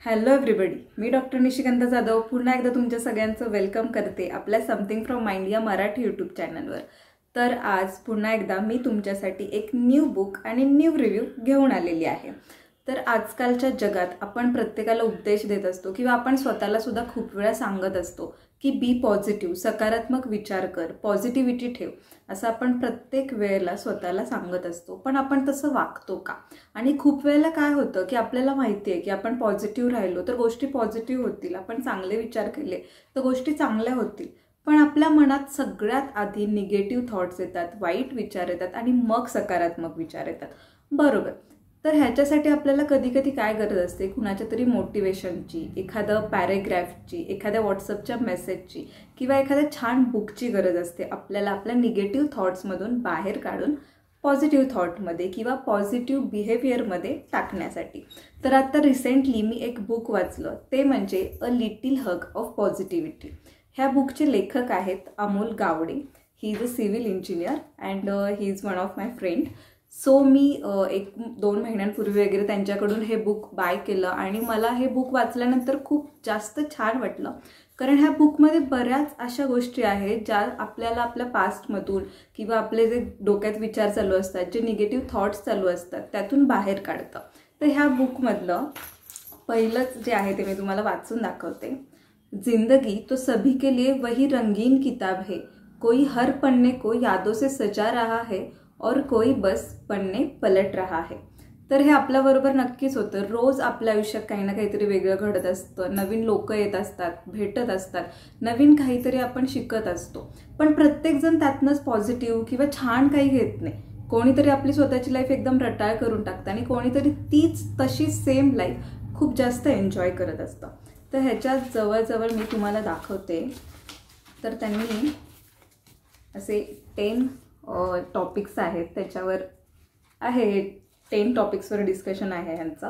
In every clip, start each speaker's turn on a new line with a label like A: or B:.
A: Hello everybody, मी doctor Nishikant Jadhav पुन्हा एकदा तुमच्या सगळ्यांचं वेलकम करते आपल्या समथिंग फ्रॉम माइंड या मराठी यूट्यूब चॅनलवर। तर आज पुन्हा एकदा मी तुमच्यासाठी एक न्यू बुक आणि न्यू रिव्ह्यू घेऊन आलेली आहे। तर आजकालच्या जगात आपण प्रत्येकाला उपदेश देत असतो किंवा आपण स्वतःला सुद्धा खूप वेळा सांगत असतो की बी पॉझिटिव्ह, सकारात्मक विचार कर, पॉझिटिव्हिटी ठेव, असं आपण प्रत्येक वेळेला स्वतःला सांगत असतो। पण आपण तसं वागतो का? आणि खूप वेळेला काय होतं की आपल्याला माहिती आहे की आपण पॉझिटिव्ह राहिलो तर गोष्टी पॉझिटिव्ह होतील, आपण चांगले विचार केले तर गोष्टी चांगल्या होतील, पण आपल्या मनात सगळ्यात आधी निगेटिव्ह थॉट्स येतात, वाईट विचार येतात आणि मग सकारात्मक विचार येतात, बरोबर? तर ह्याच्यासाठी आपल्याला कधी कधी काय गरज असते, कुणाच्या तरी मोटिवेशनची, एखादं पॅरेग्राफची, एखाद्या व्हॉट्सअपच्या मेसेजची किंवा एखाद्या छान बुकची गरज असते आपल्याला आपल्या निगेटिव्ह थॉट्समधून बाहेर काढून पॉझिटिव्ह थॉटमध्ये किंवा पॉझिटिव्ह बिहेवियरमध्ये टाकण्यासाठी। तर आता रिसेंटली मी एक बुक वाचलं, ते म्हणजे a little hug of positivity. ह्या बुकचे लेखक आहेत Amol Gawade. He is a civil engineer and he is one of my friend. So मी 1-2 महिन्यांपूर्वी वगैरे त्यांच्याकडून हे बुक बाय केलं आणि मला हे बुक वाचल्यानंतर खूप जास्त छान वाटलं, कारण ह्या बुकमध्ये बऱ्याच अशा गोष्टी आहेत ज्या आपल्याला आपल्या पास्टमधून किंवा आपले जे डोक्यात विचार चालू असतात, जे निगेटिव्ह थॉट्स चालू असतात त्यातून बाहेर काढतं। तर ह्या बुकमधलं पहिलंच जे आहे ते मी तुम्हाला वाचून दाखवते। जिंदगी तो सभी के लिए वही रंगीन किताब है, कोई हर पन्ने को यादों से सजा रहा है और कोई बस पन्ने पलट रहा है। तर हे आपल्याबरोबर नक्कीच होतं। रोज आपल्या आयुष्यात काही ना काहीतरी वेगळं घडत असतं, नवीन लोक येत असतात, भेटत असतात, नवीन काहीतरी आपण शिकत असतो, पण प्रत्येकजण त्यातनंच पॉझिटिव्ह किंवा छान काही घेत नाही। कोणीतरी आपली स्वतःची लाईफ एकदम रटाळ करून टाकतं आणि कोणीतरी तीच तशी सेम लाईफ खूप जास्त एन्जॉय करत असतं। तर ह्याच्यात जवळजवळ मी तुम्हाला दाखवते, तर त्यांनी असे 10 टॉपिक्स आहेत, त्याच्यावर आहे 10 टॉपिक्सवर डिस्कशन आहे ह्यांचा।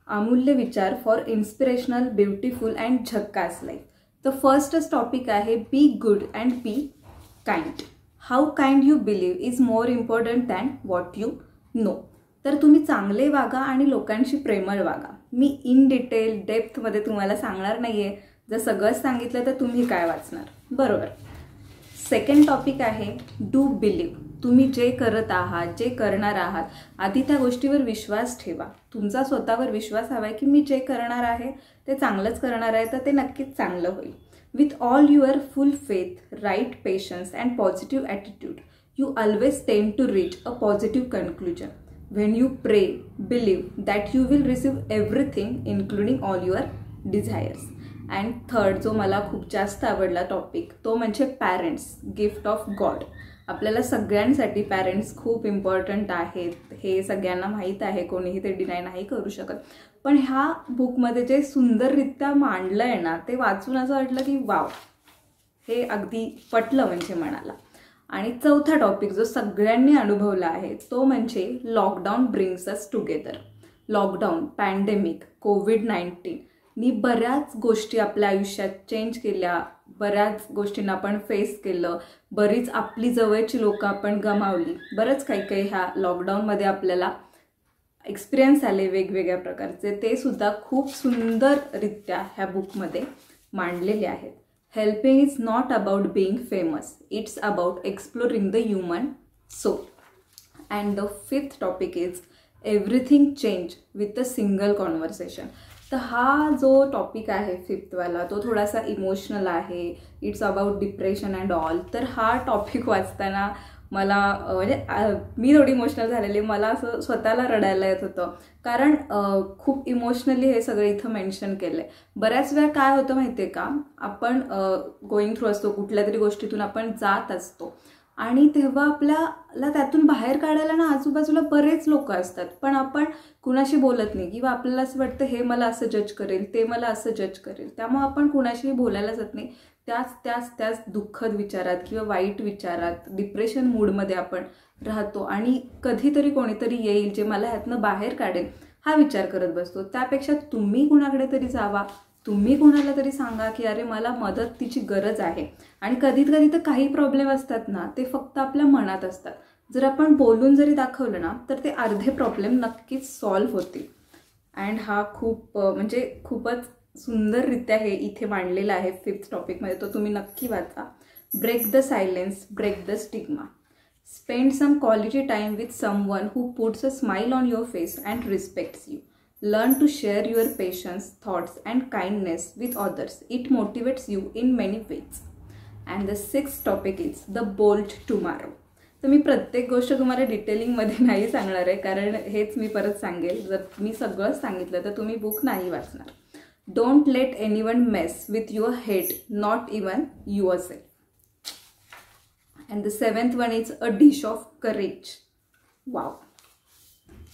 A: अमूल्य विचार फॉर इन्स्पिरेशनल, ब्युटिफुल अँड झक्कास लाईफ। तर फर्स्टच टॉपिक आहे be good and be kind. How kind you believe is more important than what you know. तर तुम्ही चांगले वागा आणि लोकांशी प्रेमळ वागा। मी इन डिटेल डेप्थमध्ये तुम्हाला सांगणार नाही आहे, जर सगळंच सांगितलं तर तुम्ही काय वाचणार, बरोबर? सेकंड टॉपिक आहे डू बिलीव्ह। तुम्ही जे करत आहात, जे करणार आहात, आधी त्या गोष्टीवर विश्वास ठेवा। तुमचा स्वतःवर विश्वास हवा आहे की मी जे करणार आहे ते चांगलंच करणार आहे, तर ते नक्कीच चांगलं होईल। With all your full faith, right patience and positive attitude, you always tend to reach a positive conclusion. When you pray, believe that you will receive everything including all your desires. And third, जो मला खूप जास्त आवडला topic, तो म्हणजे parents, gift of God. आपल्याला सगळ्यांसाठी parents खूप इम्पॉर्टंट आहेत, हे सगळ्यांना माहीत आहे, कोणीही ते डिनाय नाही करू शकत। पण ह्या बुकमध्ये जे सुंदररित्या मांडलं आहे ना, ते वाचून असं वाटलं की वाव, हे अगदी पटलं म्हणजे मनाला। आणि चौथा टॉपिक जो सगळ्यांनी अनुभवला आहे तो म्हणजे lockdown brings us together. Lockdown, pandemic, कोविड-19 नी बऱ्याच गोष्टी आपल्या आयुष्यात चेंज केल्या, बऱ्याच गोष्टींना आपण फेस केलं, बरीच आपली जवळची लोकं आपण गमावली, बरंच काही काही ह्या लॉकडाऊनमध्ये आपल्याला एक्सपिरियन्स आले वेगवेगळ्या प्रकारचे, ते सुद्धा खूप सुंदररित्या ह्या बुकमध्ये मांडलेले आहेत। Helping is not about being famous, it's about exploring the human soul. And the fifth topic is everything change with a single conversation. तर हा जो टॉपिक आहे फिफ्थवाला, तो थोडासा इमोशनल आहे, it's about depression and all. तर हा टॉपिक वाचताना मला म्हणजे मी थोडी इमोशनल झालेली, मला असं स्वतःला रडायला येत होतं, कारण खूप इमोशनली हे सगळं इथं मेन्शन केलं आहे। बऱ्याच वेळा काय होतं माहिती आहे का, आपण गोईंग थ्रू असतो, कुठल्या तरी गोष्टीतून आपण जात असतो आणि तेव्हा आपल्याला त्यातून बाहेर काढायला ना आजूबाजूला बरेच लोक असतात, पण आपण कुणाशी बोलत नाही किंवा आपल्याला असं वाटतं हे मला असं जज करेल, ते मला असं जज करेल, त्यामुळे आपण कुणाशीही बोलायला जात नाही। त्याच दुःखद विचारात किंवा वाईट विचारात, डिप्रेशन मूडमध्ये आपण राहतो आणि कधीतरी कोणीतरी येईल जे मला ह्यातनं बाहेर काढेल हा विचार करत बसतो। त्यापेक्षा तुम्ही कुणाकडे तरी जावा, तुम्ही कुणाला तरी सांगा की अरे मला मदतीची गरज आहे। आणि कधी तर काही प्रॉब्लेम असतात ना, ते फक्त आपल्या मनात असतात, जर आपण बोलून जरी दाखवलं ना तर ते अर्धे प्रॉब्लेम नक्कीच सॉल्व्ह होतील। अँड हा खूप म्हणजे खूपच सुंदररित्या हे इथे मांडलेलं आहे 5th टॉपिकमध्ये, तो तुम्ही नक्की वाचा. Break the silence, break the stigma. Spend some quality time with someone who puts a smile on your face and respects you. Learn to share your patience, thoughts and kindness with others. It motivates you in many ways. And the 6th topic is the bold tomorrow. तर मी प्रत्येक गोष्ट तुम्हाला डिटेलिंगमध्ये नाही सांगणार आहे, कारण हेच मी परत सांगेल. जर मी सगळंच सांगितलं तर तुम्ही बुक नाही वाचणार. Don't let anyone mess with your head, not even your self. And the 7th one is a dish of courage. Wow,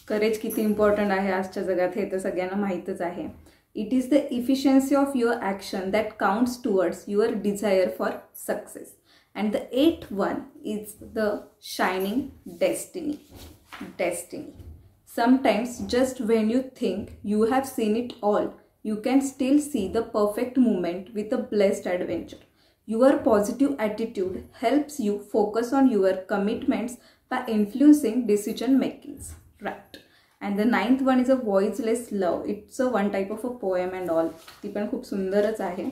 A: courage किती इम्पॉर्टंट आहे आजच्या जगात हे तर सगळ्यांना माहीतच आहे. It is the efficiency of your action that counts towards your desire for success. And the 8th one is the shining destiny. Sometimes just when you think you have seen it all, you can still see the perfect moment with a blessed adventure. Your positive attitude helps you focus on your commitments by influencing decision makings. Right. And the 9th one is a voiceless love. It's a one type of a poem and all. ती पण खूप सुंदरच आहे.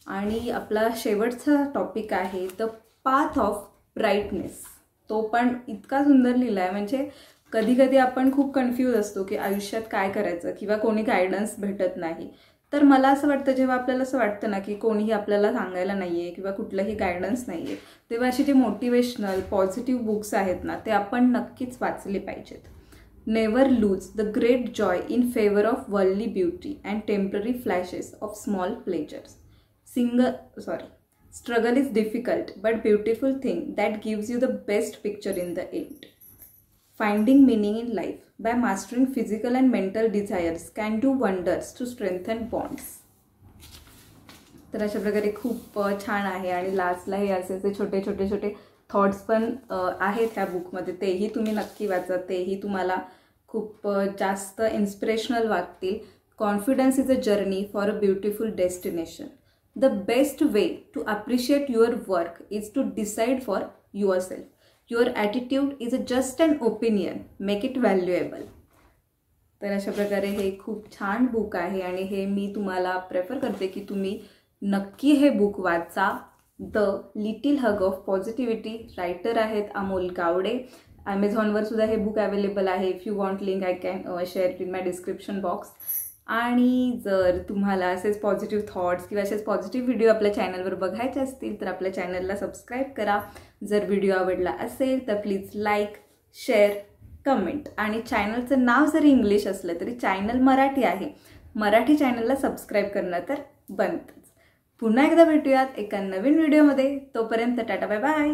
A: आणि आपला शेवटचा topic आहे the path of brightness. तो पण इतका सुंदर लिहिला आहे, म्हणजे कधी कधी आपण खूप कन्फ्यूज असतो की आयुष्यात काय करायचं किंवा कोणी गायडन्स भेटत नाही. तर मला असं वाटतं, जेव्हा आपल्याला असं वाटतं ना की कोणीही आपल्याला सांगायला नाही आहे किंवा कुठलंही गायडन्स नाही आहे, तेव्हा अशी जी मोटिवेशनल पॉझिटिव्ह बुक्स आहेत ना, ते आपण नक्कीच वाचले पाहिजेत. Never lose the great joy in favor of worldly beauty and temporary flashes of small pleasures. Struggle is difficult but beautiful thing that gives you the best picture in the end. Finding meaning in life by mastering physical and mental desires can do wonders to strengthen bonds. तर अशा प्रकारे खूप छान आहे. आणि लास्टला हे असे छोटे छोटे छोटे थॉट्स पण आहेत ह्या बुकमध्ये, तेही तुम्ही नक्की वाचा. तेही तुम्हाला खूप जास्त इन्स्पिरेशनल वाटतील. Confidence is a journey for a beautiful destination. The best way to appreciate your work is to decide for your self. Your attitude is a just an opinion, make it valuable. तर अशा प्रकारे हे खूप छान book आहे आणि हे मी तुम्हाला प्रेफर करते की तुम्ही नक्की हे बुक वाचा. The little hug of positivity. Writer आहेत अमोल गावडे. ॲमेझॉनवर सुद्धा हे बुक अवेलेबल आहे. If you want link I can share it in my description box. आणि जर तुम्हाला असेच पॉझिटिव्ह थॉट्स किंवा असेच पॉझिटिव्ह व्हिडिओ आपल्या चॅनलवर बघायचे असतील तर आपल्या चॅनलला सबस्क्राईब करा. जर व्हिडिओ आवडला असेल तर प्लीज लाईक, शेअर, कमेंट. आणि चॅनलचं नाव जरी इंग्लिश असलं तरी चॅनल मराठी आहे. मराठी चॅनलला सबस्क्राईब करणं तर बनतंच. पुन्हा एकदा भेटूयात एका नवीन व्हिडिओमध्ये. तोपर्यंत टाटा, बाय बाय.